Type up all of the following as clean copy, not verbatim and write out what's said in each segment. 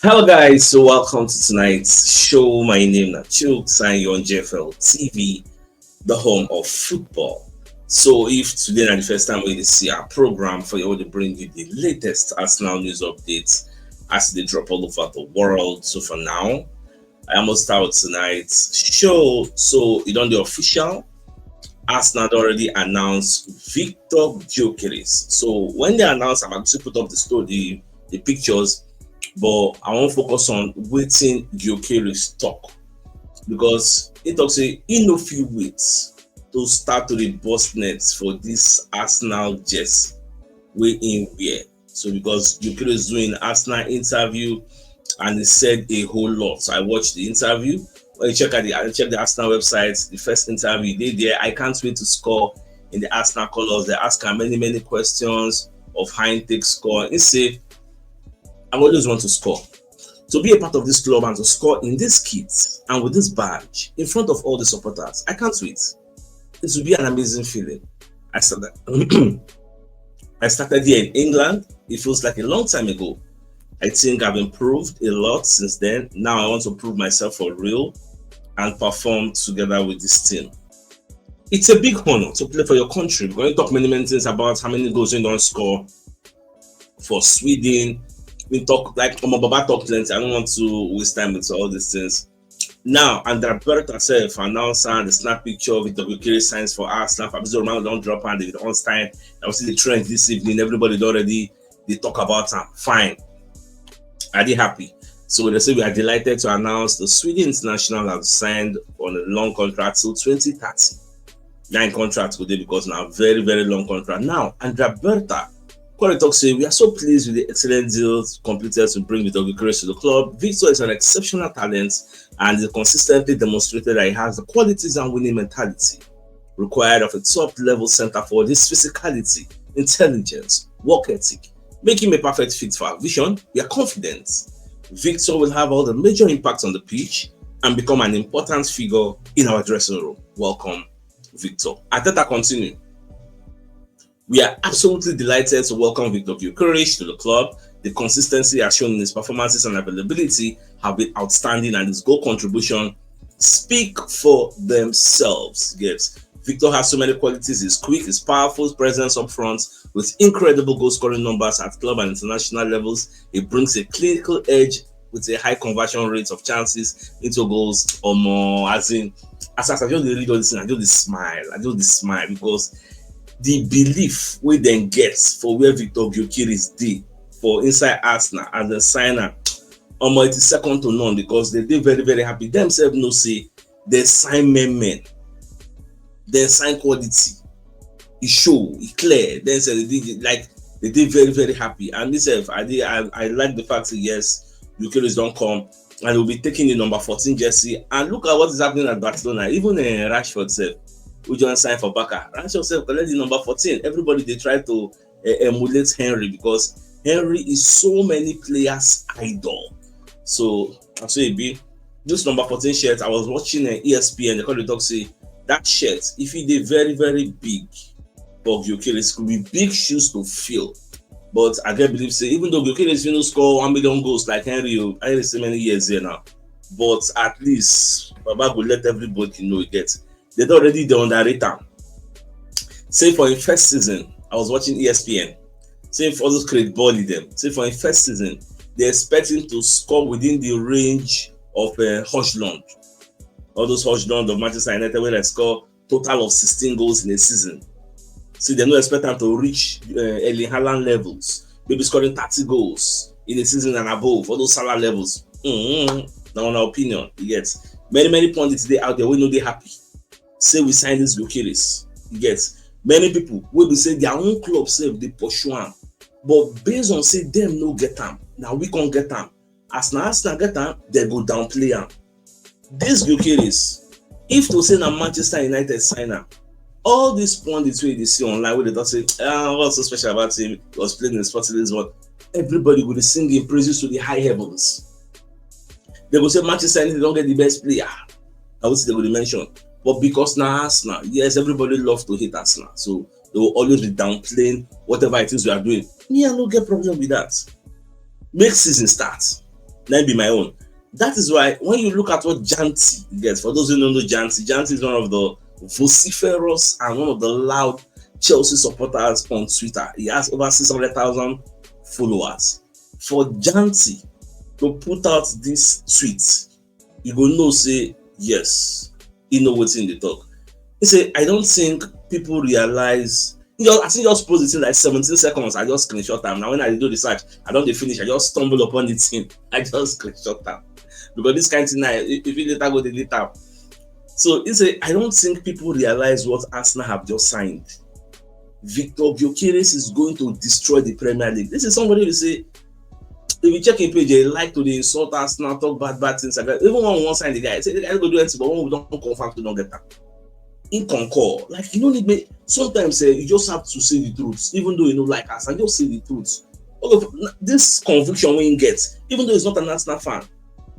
Hello guys, so welcome to tonight's show. My name is CHUKS and you're on JFL TV, the home of football. So if today is the first time we see our program for you to bring you the latest Arsenal news updates as they drop all over the world. So for now, I almost start tonight's show. So it on the official Arsenal had already announced Victor Gyokeres. So when they announced, I'm actually put up the pictures, but I won't focus on waiting Gyokeres talk because it talks say in no few weeks to start to the bust nets for this Arsenal jersey way in wear. So because Gyokeres doing Arsenal interview and he said a whole lot. So I watched the interview. When you check the Arsenal website, the first interview they there. I can't wait to score in the Arsenal colours. They ask her many questions of high intake score. He say, I always want to score. To be a part of this club and to score in this kit and with this badge in front of all the supporters, I can't wait. It will be an amazing feeling. I started I started here in England. It feels like a long time ago. I think I've improved a lot since then. Now I want to prove myself for real and perform together with this team. It's a big honor to play for your country. We're going to talk many things about how many goals you don't score for Sweden. We talk like Baba talk plenty. I don't want to waste time with all these things. Now, Andrea Berta herself announced the snap picture of the Gyokeres signs for Arsenal. Fabrizio Romano don't drop and David Ornstein. I will see the trend this evening. Everybody already they talk about them. Fine. Are they happy? So they say we are delighted to announce the Sweden international has signed on a long contract till 2030. 9 contracts today because now very long contract. Now, Andrea Berta talk say we are so pleased with the excellent deals completed to bring Victor Gyokeres to the club. Victor is an exceptional talent and he consistently demonstrated that he has the qualities and winning mentality required of a top-level centre forward. His physicality, intelligence, work ethic make him a perfect fit for our vision. We are confident Victor will have all the major impacts on the pitch and become an important figure in our dressing room. Welcome, Victor. Ateta continue. We are absolutely delighted to welcome Victor Gyokeres to the club. The consistency as shown in his performances and availability have been outstanding, and his goal contribution speak for themselves. Yes, Victor has so many qualities. He's quick, he's powerful, his presence up front with incredible goal scoring numbers at club and international levels. He brings a clinical edge with a high conversion rate of chances into goals or more. As I just read all this, I just smile because the belief we then get for where Victor Gyokeres did for inside Arsenal as the signer, it is second to none because they did very happy. Themselves no say they sign men, they sign quality. It show, it clear. Then say they did very happy. And this I like the fact that yes, Gyokeres don't come and will be taking the number 14 jersey. And look at what is happening at Barcelona. Even Rashford said, we just sign for Barca. Rashford said, collect the number 14. Everybody they try to emulate Henry because Henry is so many players' idol. So that's why it be this number 14 shirt. I was watching ESPN. They call the talk say that shirt. If it is very big for Gyokeres, could be big shoes to fill. But I can't believe say even though Gyokeres will score 1 million goals like Henry, I hear so many years here now. But at least Baba will let everybody know it gets. They already they underrate him. Say for his first season, I was watching ESPN. Say for those great body them. Say for his first season, they expect him to score within the range of Højlund. All those Højlund of Manchester United where they score total of 16 goals in a season. See, they don't expect him to reach Erling Haaland levels. Maybe scoring 30 goals in a season and above. All those Salah levels. Now, in our opinion, you get many pundits they out there. We know they happy. Say we sign this Gyokeres. You get many people will be say their own club say they pursue him, but based on say them no get him. Now we can't get him. As now Arsenal get him, they go downplay him. This Gyokeres, if to say na Manchester United sign him, all these pundits way they see online where they don't say what's so special about him? He was playing in the Sporting Lisbon. Everybody will be singing praises to the high heavens. They will say Manchester United don't get the best player. I would say they will mention. But because now Arsenal, yes, everybody loves to hate Arsenal. So they will always be downplaying whatever it is we are doing. Me, I don't get problem with that. Make season start. Let be my own. That is why when you look at what Janti gets, for those who don't know Janti is one of the vociferous and one of the loud Chelsea supporters on Twitter. He has over 600,000 followers. For Janti to put out this tweet, you go know say yes, he know what's in the talk. He say, I don't think people realize. I think just post it in like 17 seconds. I just screenshot them. Now when I do the search, I don't finish. I just stumble upon the thing. I just screenshot them because this kind of thing, if you later go delete them. So he say, I don't think people realize what Arsenal have just signed. Victor Gyokeres is going to destroy the Premier League. This is somebody who say, if you check in page, they like to insult Arsenal, talk bad things like that. Even when we won't sign the guy, say the guy go do anything, but when we don't confirm, we don't get that. In concord, like you don't need me. Sometimes you just have to say the truth, even though you don't like us, and just say the truth. All of this conviction when you get, even though he's not an Arsenal fan,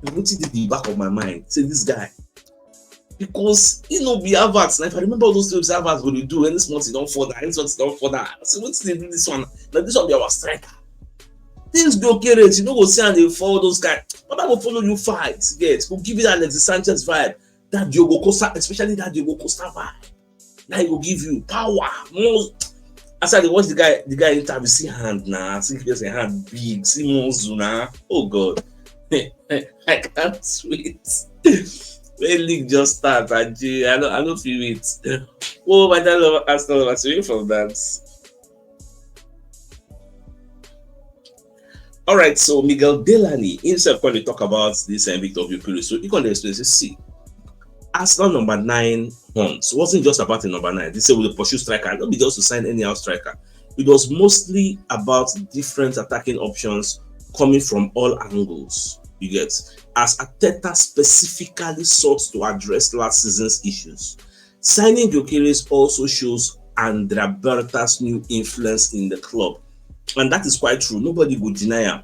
I put it in the back of my mind. Say this guy, because be adverts. Now, if I remember all those things adverts will do, and this month you don't for that, and this month you don't for that. So what's they do this one? Now this one be our striker. Things go Gyokeres, you know, go see and they follow those guys, but I will follow you fight. Get, will give you that Alexis Sanchez vibe. That Diogo Costa, especially that Diogo Costa vibe, now it will give you power. More. As I watch the guy interview, see hand now, see there's a hand big, see more now. Oh God, I can't wait. When league just start, I don't feel it. Oh, my dad love Arsenal. I'm away from that. All right, so Miguel Delaney himself when they talk about this Victor Gyokeres, so he can explain. See. Arsenal number 9 hunts wasn't just about the number 9. They say with the pursue striker, not be just to sign any out striker. It was mostly about different attacking options coming from all angles. You get, as Arteta specifically sought to address last season's issues. Signing Gyokeres also shows Andrea Berta's new influence in the club, and that is quite true. Nobody would deny him.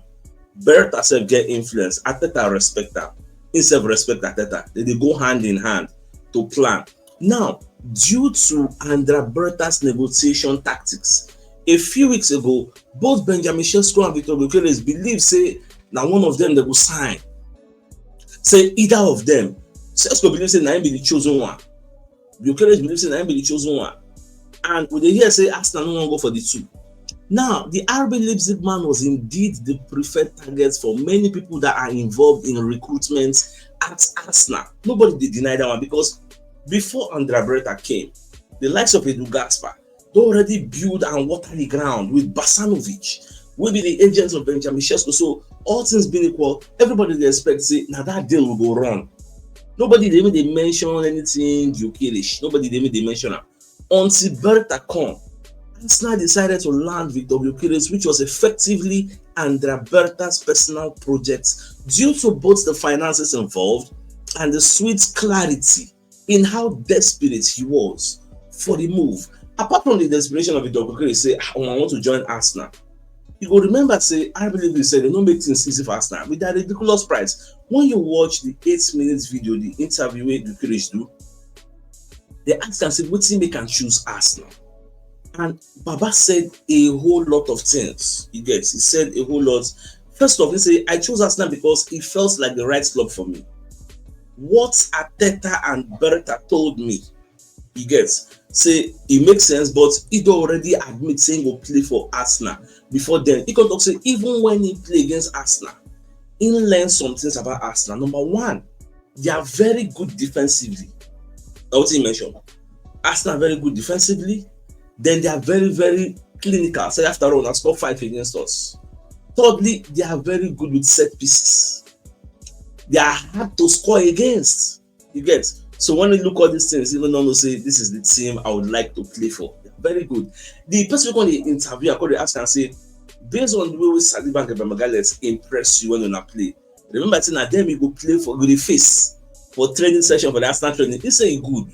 Berta self get influence. Arteta respect that. Instead of respect Arteta, they go hand in hand to plan. Now, due to Andrea Berta's negotiation tactics, a few weeks ago, both Benjamin Sesko and Victor Gyokeres believe say now one of them they will sign. Say either of them. Sesko believes say now be the chosen one. Gyokeres believes say now be the chosen one. And when they hear say Arsenal no one go for the two. Now, the RB Leipzig man was indeed the preferred target for many people that are involved in recruitment at Arsenal. Nobody did deny that one because before Andrea Berta came, the likes of Edu Gaspar, they already built and watered the ground with Basanovic, will be the agents of Benjamin Sesko. So, all things being equal, everybody they expect say, now that deal will go wrong. Nobody they mention anything Gyokeres. Nobody they mention it. Until Berta come, Arsenal decided to land Victor Gyokeres, which was effectively Andrea Berta's personal project due to both the finances involved and the sweet clarity in how desperate he was for the move. Apart from the desperation of Victor Gyokeres, say, I want to join Arsenal. You will remember, say, I believe they said they don't make things easy for Arsenal with that ridiculous price. When you watch the 8-minute video, the interview with Gyokeres do, they asked and said, what team they can choose Arsenal? And Baba said a whole lot of things. He said a whole lot. First off, he said, I chose Arsenal because it felt like the right club for me. What Arteta and Berta told me, say it makes sense, but he already admit saying go play for Arsenal. Before then, he could talk say even when he play against Arsenal, he learned some things about Arsenal. Number one, they are very good defensively. That's what he mentioned. Arsenal are very good defensively. Then they are very, very clinical. So after all, that's top 5 against us. Thirdly, they are very good with set pieces. They are hard to score against. You get. So when you look at all these things, you don't say this is the team I would like to play for. Very good. The person who the interview, I could ask and say, based on the way we Saliba and Magales impress you when you play. Remember, that them you go play for the face for training session for the Arsenal training. They say good.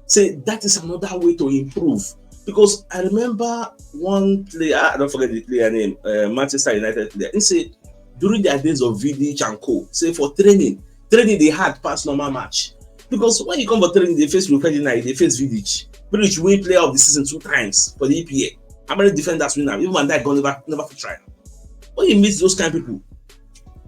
Say that is another way to improve. Because I remember one player, I don't forget the player name, Manchester United player. He said during their days of Vidic and Co. Say for training they had past normal match. Because when you come for training, they face Ferdinand, they face Vidic. Vidic win player of the season 2 times for the EPA. How many defenders win now? Even Van Dijk never try. When you meet those kind of people,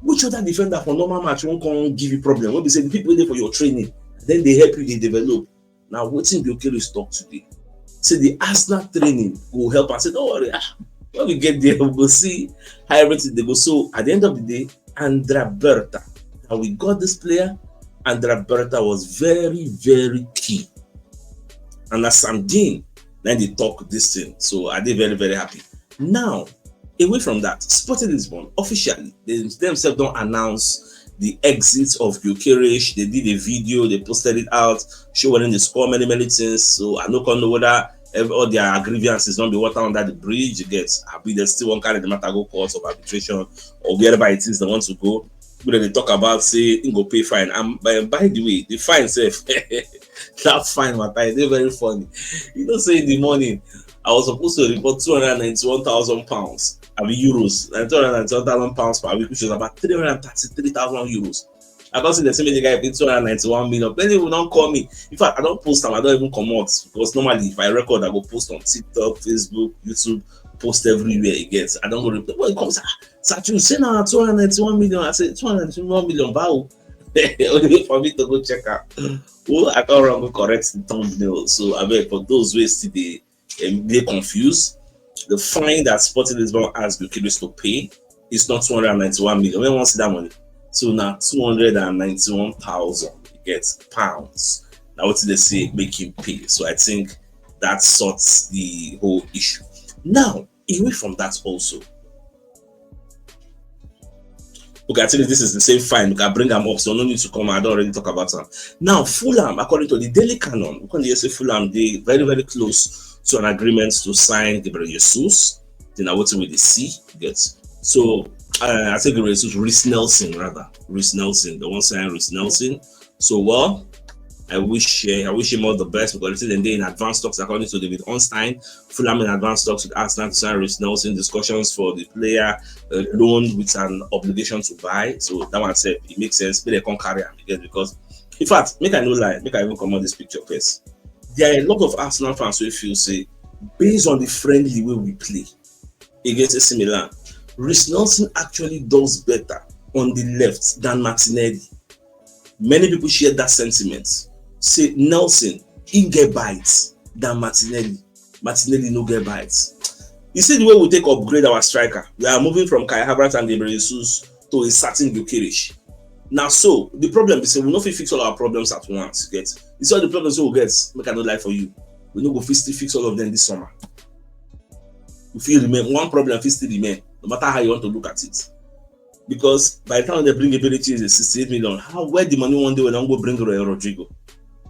Which other defender for normal match won't come give you problem? When we say the people there for your training, then they help you, they develop. Now, what's in Gyokeres talk today? Say the Arsenal training will help us. Say, don't worry, when we get there, we'll see how everything they go. So at the end of the day, Andrea Berta, and we got this player. Andrea Berta was very, very key. And as Sam Dean, then they talk this thing. So are they very, very happy? Now, away from that, Sporting Lisbon officially, they themselves don't announce the exit of Gyokeres. They did a video, they posted it out, showing they score many, many things. So I don't know whether all their grievances don't be water under the bridge. You get, I be they still won't carry the matter go courts of arbitration or wherever it is they want to go. But they talk about say go pay fine. And by the way, the fine safe that fine matter, they're very funny. You know, say in the morning I was supposed to report £291,000. I mean euros, £291,000 per week, which is about 333,000 euros. I don't see the same guy paid 291 million. Plenty will not call me. In fact, I don't post them, I don't even come out because normally if I record, I go post on TikTok, Facebook, YouTube, post everywhere it gets. I don't go reply. Well, it comes, Sachu, say now 291 million. I say 291 million. Wow. Only for me to go check out. Oh, I can't remember correct the thumbnail. So I mean, for those ways today, they confused. The fine that Sporting Lisbon asked Gyokeres to pay is not 291 million. When want to see that money? So now 291,000 pounds. Now what did they say? Make him pay. So I think that sorts the whole issue. Now, away from that also. Okay, I think this is the same fine. We can bring them up, so no need to come. I don't already talk about them. Now, Fulham, according to the Daily Canon, when they say Fulham, they very, very close to an agreement to sign Gabriel Jesus. Then I waiting with the C. Gets so I think Gabriel Jesus, Reece Nelson, the one signing Reece Nelson. So well, I wish him all the best because they're in advanced talks according to David Ornstein. Fulham in advanced talks with Arsenal to sign Reece Nelson. Discussions for the player loan with an obligation to buy. So that one said it makes sense. Maybe they can't carry him because, in fact, make I no lie, make I even come on this picture first. There are a lot of Arsenal fans who feel say based on the friendly way we play against AC Milan, Reece Nelson actually does better on the left than Martinelli. Many people share that sentiment. Say Nelson he get bites than Martinelli. Martinelli no get bites. You see the way we take upgrade our striker. We are moving from Kai Havertz and Gabriel Jesus to a certain Gyokeres. Now, so the problem is we not fix all our problems at once. Get it's all the problems we will get. Make I not lie for you. We no go fix all of them this summer. If you remain one problem, if still remain, no matter how you want to look at it. Because by the time they bring ability is 68 million, where the money one day when I'm go bring Rodrigo?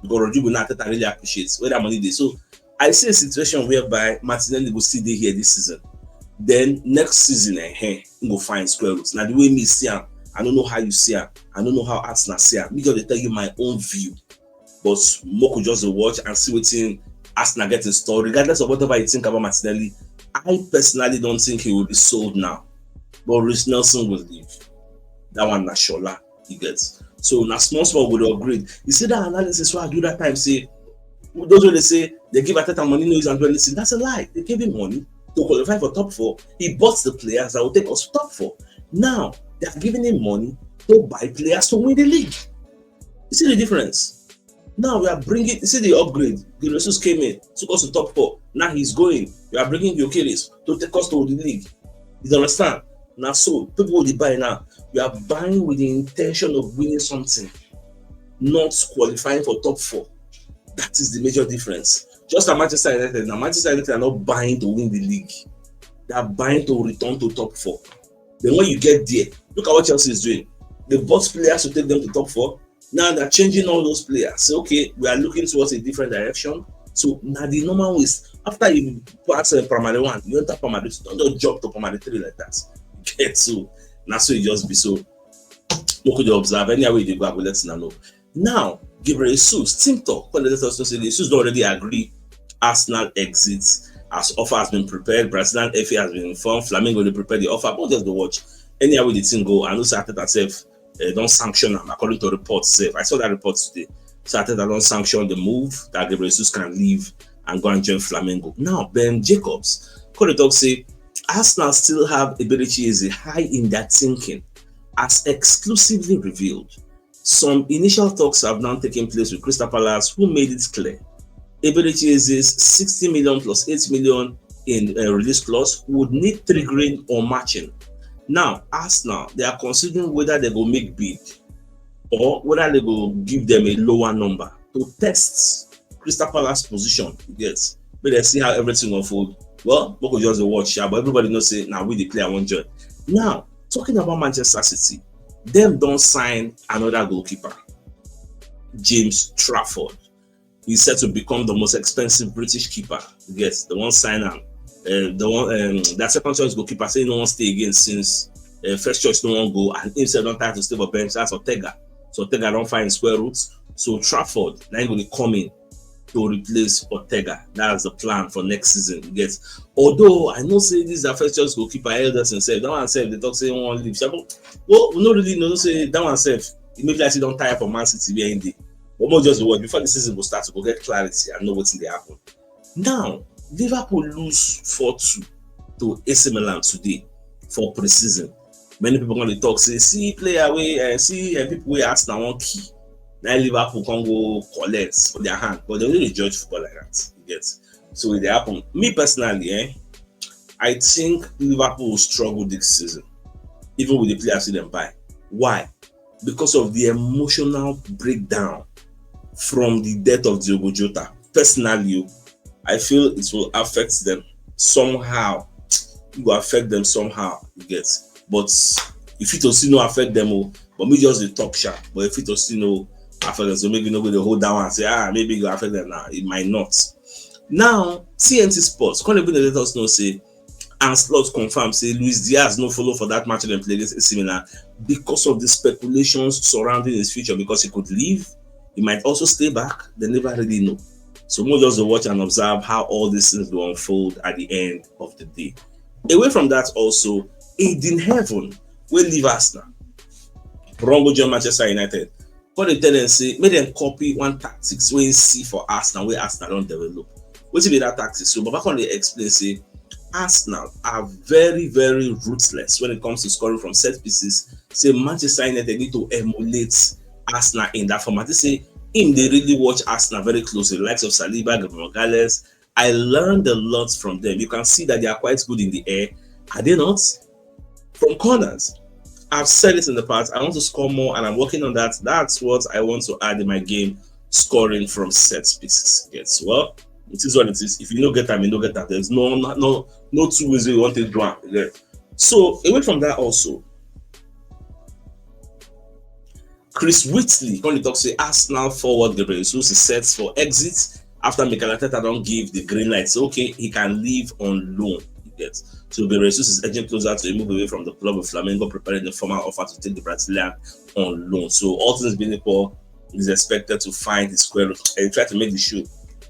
Because Rodrigo not that I really appreciates where that money is. So I see a situation whereby Martinelli will still be here this season. Then next season, go find square roots. Now the way me see him, I don't know how you see him. I don't know how Arsenal see him. Because they tell you my own view. But Moko just watch and see what Arsenal get in store. Regardless of whatever you think about Martinelli, I personally don't think he will be sold now. But Reece Nelson will leave. That one Nashola he gets. So now small will upgrade. You see that analysis why I do that time say those when they say they give Ateta money no use and listen. That's a lie. They gave him money to qualify for top 4. He bought the players that will take us to top 4. Now they are giving him money to buy players to win the league. You see the difference? Now we are bringing, you see the upgrade. Jesus came in, took us to top 4. Now he's going. We are bringing Gyokeres to take us to the league. You understand? Now, so people will buy now. We are buying with the intention of winning something, not qualifying for top 4. That is the major difference. Just like Manchester United. Now, Manchester United are not buying to win the league. They are buying to return to top 4. Then when you get there, look at what Chelsea is doing. They bought players to take them to top 4. Now they're changing all those players. So, okay, we are looking towards a different direction. So now the normal ways, after you pass primary 1, you enter primary 2, don't just jump to primary 3 like that. Get to now, so you just be so look to observe any way they go, I will let you know. Now, Gabriel Jesus, team talk. When the also say Jesus already agree Arsenal exits as offer has been prepared. Brazilian FA has been informed. Flamengo they prepare the offer. But just the watch. Any way the team go, I know Arteta self don't sanction them according to reports. I saw that report today. So Arteta don't sanction the move that Gabriel Jesus can leave and go and join Flamengo. Now, Ben Jacobs, Corey talk say Arsenal still have ability is high in their thinking As exclusively revealed, some initial talks have now taken place with Crystal Palace, who made it clear Eberechi's 60 million plus 8 million in release clause would need triggering or matching. Now, Arsenal, they are considering whether they go make bid or whether they go give them a lower number to test Crystal Palace position. Yes, but they see how everything unfold. Well, we could just watch, yeah, but everybody knows say now we the player won't join. Now, talking about Manchester City, them don't sign another goalkeeper, James Trafford. He's set to become the most expensive British keeper. Yes, the one sign him. The one that second choice goalkeeper say no one stay again since first choice no one go, and himself don't try to stay for bench. That's Ortega. So Ortega don't find square roots. So Trafford now going to come in to replace Ortega. That's the plan for next season. Yes. Although I know say this is the first choice goalkeeper elders himself. That one self they talk say one leave. Well, we don't really know say that one self. It maybe like don't tire for Man City behind the. But more just watch before the season will start to go get clarity and know what's in the happen. Now, Liverpool lose 4-2 to AC Milan today for pre-season. Many people going to talk say, see player away and see people we ask now one key. Now Liverpool can go collect for their hand, but they don't really judge football like that. You get so it happen. Me personally, I think Liverpool will struggle this season, even with the players they them buy. Why? Because of the emotional breakdown from the death of Diogo Jota. Personally, I feel it will affect them somehow. It will affect them somehow, you get. But if it will still not affect them, but me just the talk sharp. But if it will still not affect them, so maybe nobody hold down and say, maybe it will affect them now. It might not. Now, TNT Sports, can't even let us know, say, and Slot confirm, say, Luis Diaz no follow for that match and play against AC Milan because of the speculations surrounding his future, because he could leave. He might also stay back. They never really know. So we'll just watch and observe how all these things will unfold at the end of the day. Away from that, also, Aiden Heaven will leave Arsenal. Wrong join Manchester United. For the tendency, make them copy one tactics we see for Arsenal, where Arsenal don't develop. What be that tactics? So, but back on the explain, say Arsenal are very, very ruthless when it comes to scoring from set pieces. Say Manchester United need to emulate Arsenal in that format. They say they really watch Arsenal very closely, the likes of Saliba, Gabriel Gales. I learned a lot from them. You can see that they are quite good in the air. Are they not? From corners. I've said it in the past. I want to score more, and I'm working on that. That's what I want to add in my game, scoring from set pieces. Yes, well, it is what it is. If you don't get them, you don't get that. There's no two ways you want to do it. Yeah. So away from that also, Chris Whitley, when he talks, say Arsenal forward Gyokeres is set for exit after Mikel Arteta don't give the green light. So okay, he can leave on loan. Yes. So Gyokeres is edging closer to a move away from the club of Flamengo, preparing the formal offer to take the Brazilian on loan. So all things being equal, is expected to find his square root and try to make the show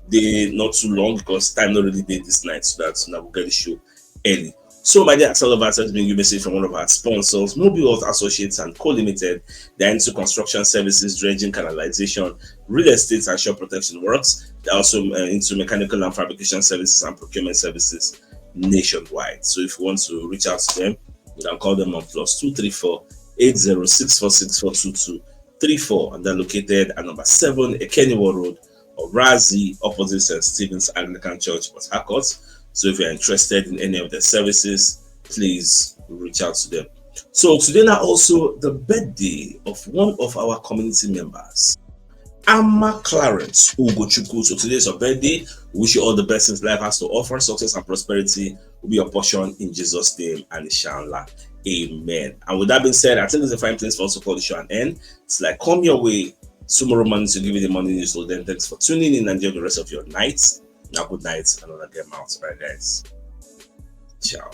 day not too long, because time not really did this night, so that we'll get the show early. So my dear Axelovers has been given a message from one of our sponsors, Mobile Health Associates and Co Limited. They're into construction services, dredging, canalization, real estate and shore protection works. They're also into mechanical and fabrication services and procurement services nationwide. So if you want to reach out to them, you can call them on +234 8064642234, and they're located at number 7 Ekeniwa Road, Orazi, opposite St. Stephen's Anglican Church, Port Harcourt. So if you're interested in any of their services, please reach out to them. So today now also the birthday of one of our community members, Amma Clarence Ugochukwu. So today is your birthday. We wish you all the best life has to offer. Success and prosperity will be your portion in Jesus' name, and inshallah. Amen. And with that being said, I think it's a fine place for us to call the show an end. It's like come your way tomorrow morning to give you the morning news. So then thanks for tuning in and enjoy the rest of your night. Now good night and I'll get out. Bye guys. Ciao.